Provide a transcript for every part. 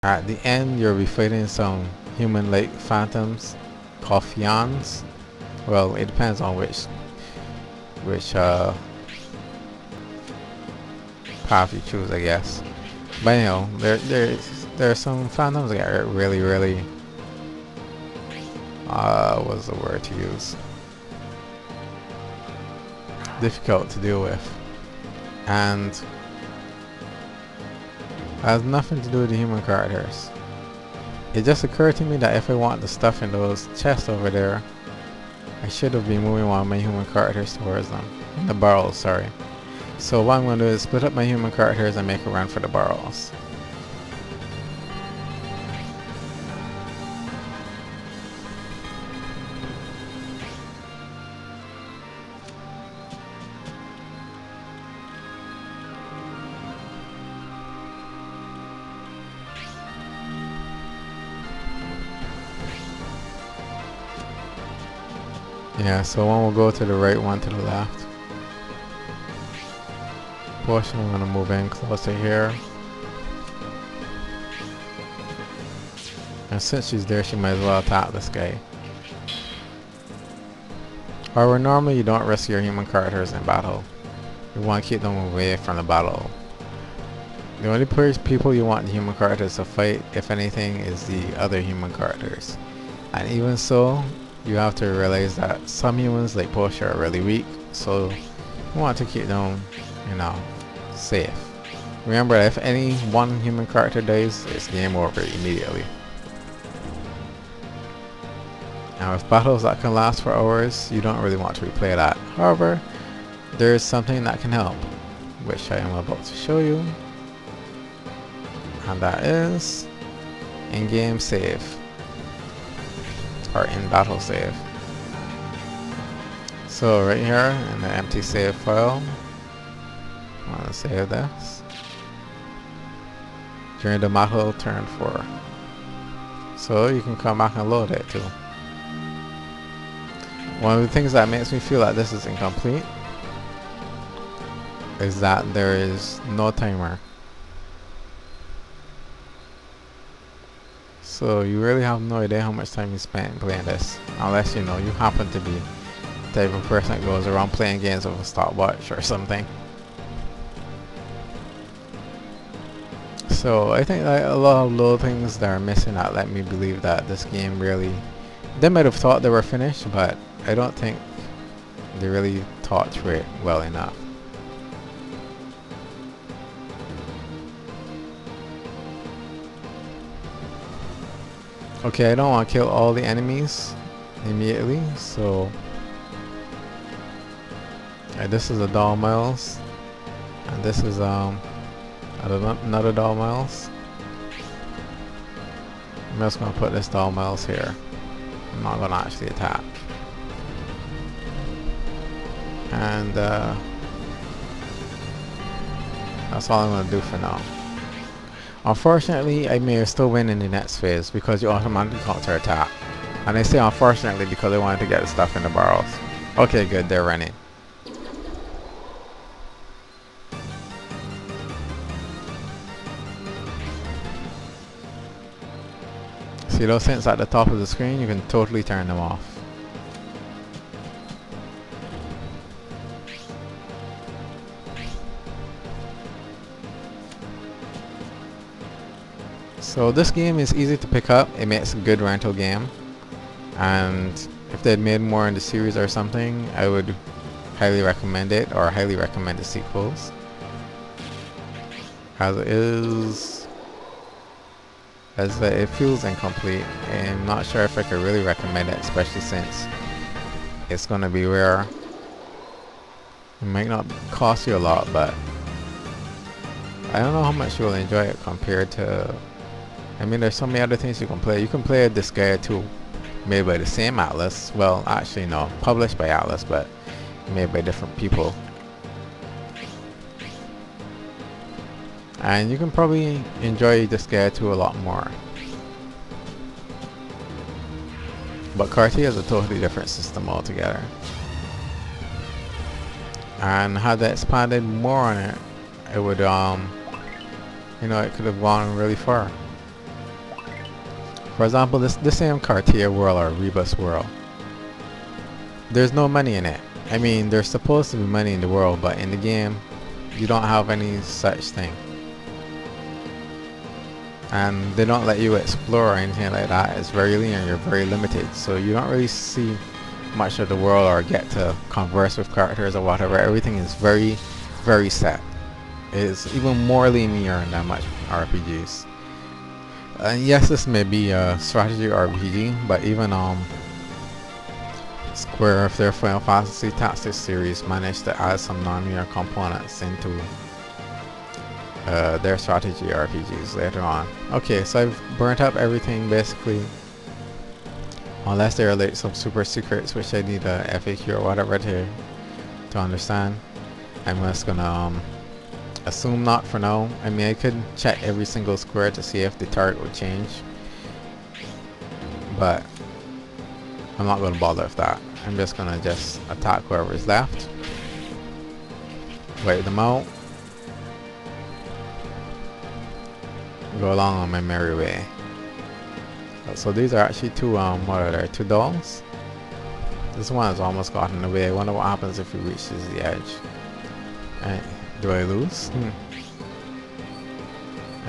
At the end, you'll be fighting some human-like phantoms called Fions. Well, it depends on which path you choose, I guess. But anyhow, there are some phantoms that are really what's the word to use? Difficult to deal with, and has nothing to do with the human characters. It just occurred to me that if I want the stuff in those chests over there, I should have been moving one of my human characters towards them. The barrels, sorry. So what I'm going to do is split up my human characters and make a run for the barrels. Yeah, so one will go to the right, one to the left. Portion, I'm going to move in closer here. And since she's there, she might as well attack this guy. However, normally you don't risk your human characters in battle. You want to keep them away from the battle. The only people you want the human characters to fight, if anything, is the other human characters. And even so, you have to realize that some humans like Portia are really weak, so you want to keep them, you know, safe. Remember that if any one human character dies, it's game over immediately. Now with battles that can last for hours, you don't really want to replay that. However, there is something that can help, which I am about to show you. And that is in-game save. Or in-battle save. So right here in the empty save file, I'm going to save this. During the battle turn 4. So you can come back and load it too. One of the things that makes me feel that this is incomplete is that there is no timer. So you really have no idea how much time you spent playing this, unless you know you happen to be the type of person that goes around playing games with a stopwatch or something. So I think that a lot of little things that are missing that let me believe that this game really, they might have thought they were finished, but I don't think they really thought through it well enough. Okay, I don't want to kill all the enemies immediately, so this is a doll miles, and this is another doll miles. I'm just going to put this doll miles here. I'm not going to actually attack. And that's all I'm going to do for now. Unfortunately, I may still win in the next phase because you automatically counter attack. And I say unfortunately because I wanted to get the stuff in the barrels. Okay, good, they're running. See those hints at the top of the screen? You can totally turn them off. So this game is easy to pick up. It makes a good rental game, and if they'd made more in the series or something, I would highly recommend it, or highly recommend the sequels. As it is, it feels incomplete. I'm not sure if I could really recommend it, especially since it's gonna be rare. It might not cost you a lot, but I don't know how much you'll enjoy it compared to, I mean, there's so many other things you can play. You can play this guy too, made by the same Atlas. Well, actually no, published by Atlas, but made by different people. And you can probably enjoy this guy too a lot more. But Kartia is a totally different system altogether. And had they expanded more on it, it would, you know, it could have gone really far. For example, this same Kartia world or Rebus world, there's no money in it. I mean, there's supposed to be money in the world, but in the game, you don't have any such thing. And they don't let you explore or anything like that. It's very linear, you're very limited. So you don't really see much of the world or get to converse with characters or whatever. Everything is very, very set. It's even more linear than much RPGs. And yes, this may be a strategy RPG, but even Square with their Final Fantasy Tactics series managed to add some non-linear components into their strategy RPGs later on. Okay, so I've burnt up everything basically, unless there are like some super secrets which I need a FAQ or whatever to understand. I'm just gonna assume not for now. I mean, I could check every single square to see if the target would change, but I'm not gonna bother with that. I'm just gonna attack whoever is left, wipe them out, go along on my merry way. So these are actually two what are there, two dolls. This one has almost gotten in the way. I wonder what happens if he reaches the edge. Right. Do I lose?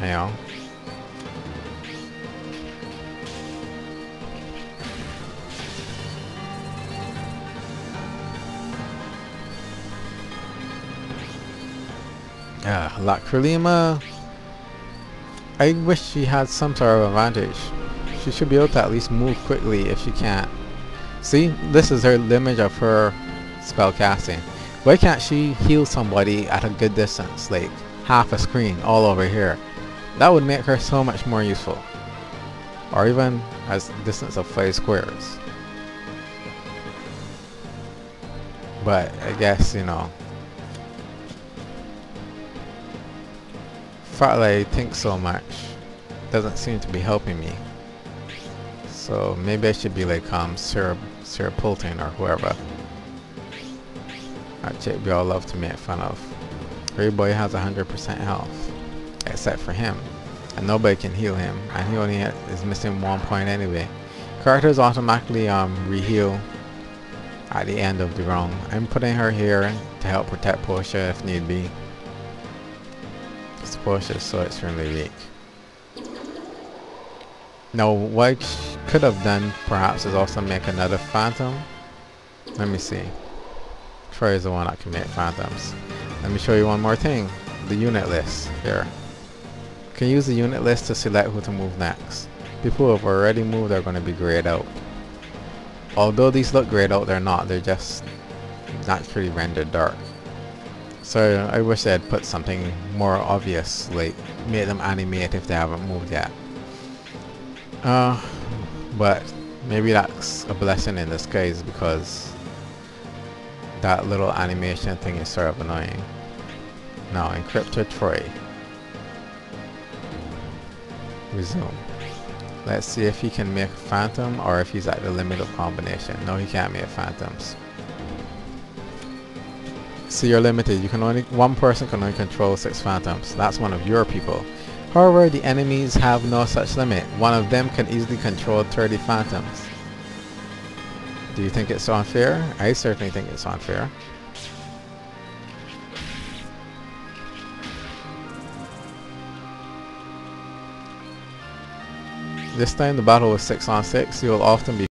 I know. La Krillima, I wish she had some sort of advantage. She should be able to at least move quickly if she can't. See, this is her image of her spell casting. Why can't she heal somebody at a good distance, like half a screen all over here? That would make her so much more useful. Or even as a distance of 5 squares. But I guess, you know, the fact that I think so much doesn't seem to be helping me. So maybe I should be like Sarah Pulton or whoever. That chick we all love to make fun of. Everybody has 100% health, except for him, and nobody can heal him, and he only is missing 1 point anyway. Characters automatically re-heal at the end of the round. I'm putting her here to help protect Portia if need be. Portia is so extremely weak. Now, what I could have done perhaps is also make another phantom. Let me see. Troy is the one that can make phantoms. Let me show you one more thing. The unit list here. You can use the unit list to select who to move next. People who have already moved are going to be grayed out. Although these look grayed out, they're not. They're just naturally rendered dark. So I wish they had put something more obvious, like made them animate if they haven't moved yet. But maybe that's a blessing in disguise, because that little animation thing is sort of annoying. Now, Encryptor Troy. Resume. Let's see if he can make a phantom or if he's at the limit of combination. No, he can't make phantoms. See, you're limited. You can only, one person can only control 6 phantoms. That's one of your people. However, the enemies have no such limit. One of them can easily control 30 phantoms. Do you think it's unfair? I certainly think it's unfair. This time the battle was 6 on 6. You'll often be